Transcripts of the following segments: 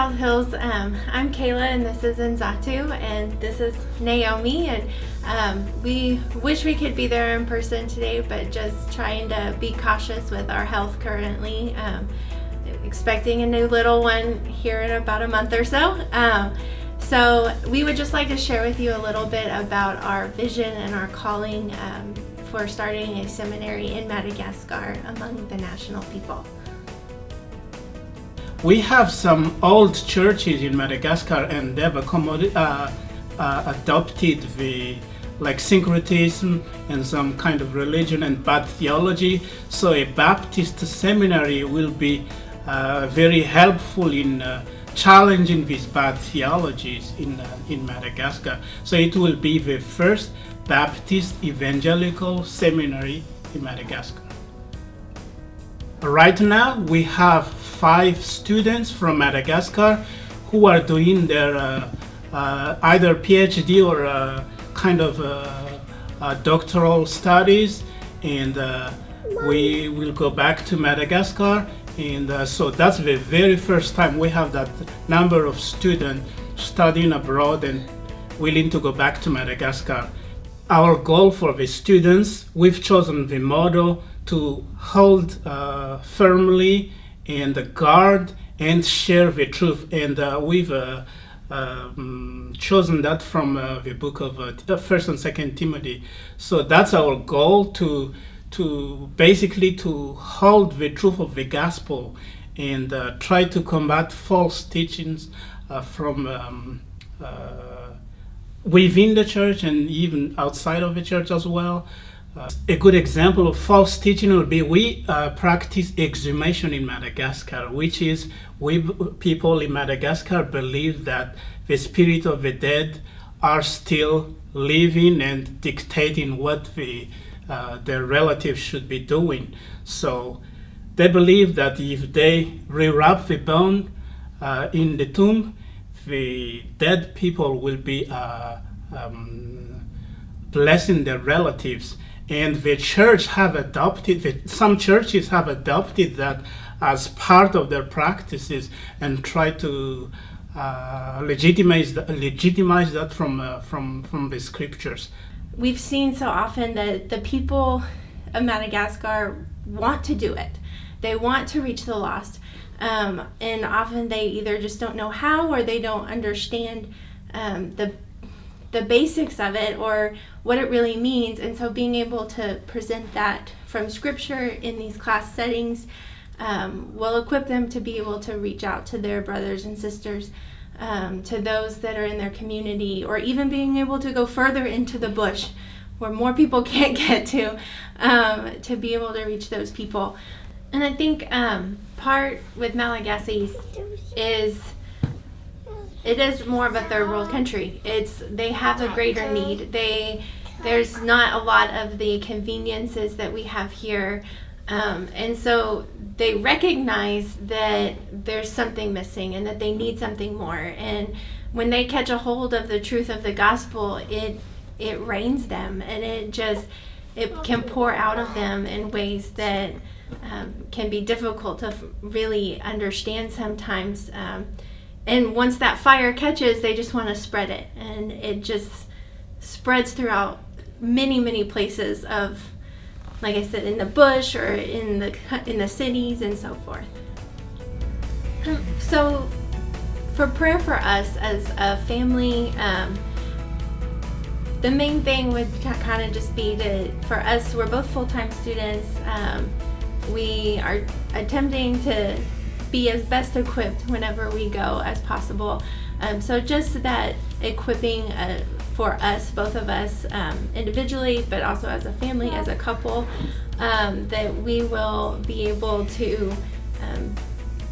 South Hills. I'm Kayla and this is Njato, and this is Naomi, and we wish we could be there in person today, but just trying to be cautious with our health currently. Expecting a new little one here in about a month or so. So we would just like to share with you a little bit about our vision and our calling for starting a seminary in Madagascar among the national people. We have some old churches in Madagascar, and they've adopted the syncretism and some kind of religion and bad theology. So a Baptist seminary will be very helpful in challenging these bad theologies in Madagascar. So it will be the first Baptist evangelical seminary in Madagascar. Right now we have 5 students from Madagascar who are doing their either PhD or doctoral studies, and we will go back to Madagascar, and so that's the very first time we have that number of students studying abroad and willing to go back to Madagascar. Our goal for the students, we've chosen the motto to hold firmly and guard and share the truth, and we've chosen that from the book of 1st and 2nd Timothy. So that's our goal, to basically to hold the truth of the gospel and try to combat false teachings from within the church and even outside of the church as well. A good example of false teaching will be we practice exhumation in Madagascar, which is people in Madagascar believe that the spirit of the dead are still living and dictating what their relatives should be doing. So they believe that if they rewrap the bone in the tomb, the dead people will be blessing their relatives. And the church some churches have adopted that as part of their practices and try to legitimize that from the scriptures. We've seen so often that the people of Madagascar want to do it. They want to reach the lost, and often they either just don't know how, or they don't understand the basics of it or what it really means. And so being able to present that from scripture in these class settings will equip them to be able to reach out to their brothers and sisters, to those that are in their community, or even being able to go further into the bush where more people can't get to be able to reach those people. And I think part with Malagasy is it is more of a third world country. They have a greater need. There's not a lot of the conveniences that we have here, and so they recognize that there's something missing and that they need something more. And when they catch a hold of the truth of the gospel, it rains them, and it can pour out of them in ways that can be difficult to really understand sometimes. And once that fire catches, they just want to spread it, and it just spreads throughout many, many places of, like I said, in the bush or in the cities and so forth. So for prayer for us as a family, the main thing would kind of just be for us, we're both full-time students. We are attempting to be as best equipped whenever we go as possible. So just that equipping for us, both of us individually, but also as a family, as a couple, that we will be able to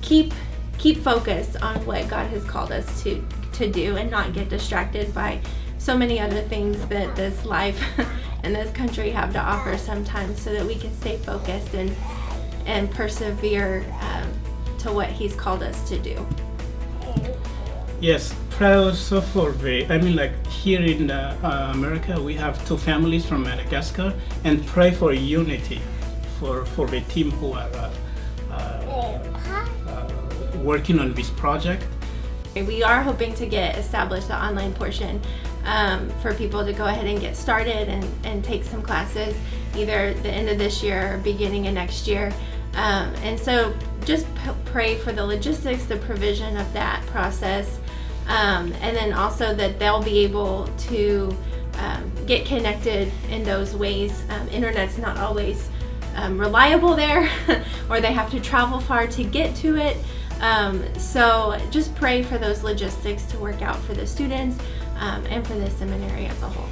keep focused on what God has called us to do, and not get distracted by so many other things that this life and this country have to offer sometimes, so that we can stay focused and persevere to what He's called us to do. Yes, pray also for here in America we have 2 families from Madagascar, and pray for unity for the team who are working on this project. We are hoping to get established the online portion for people to go ahead and get started and take some classes either the end of this year or beginning of next year. And so just pray for the logistics, the provision of that process, and then also that they'll be able to get connected in those ways. Internet's not always reliable there, or they have to travel far to get to it. So just pray for those logistics to work out for the students and for the seminary as a whole.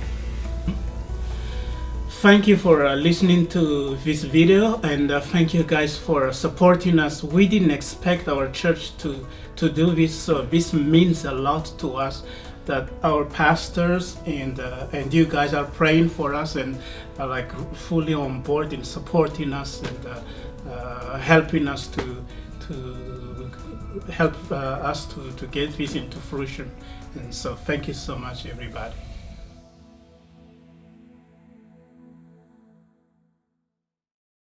Thank you for listening to this video, and thank you guys for supporting us. We didn't expect our church to do this, so this means a lot to us, that our pastors and you guys are praying for us and are like fully on board in supporting us and helping us to help us to get this into fruition. And so thank you so much, everybody.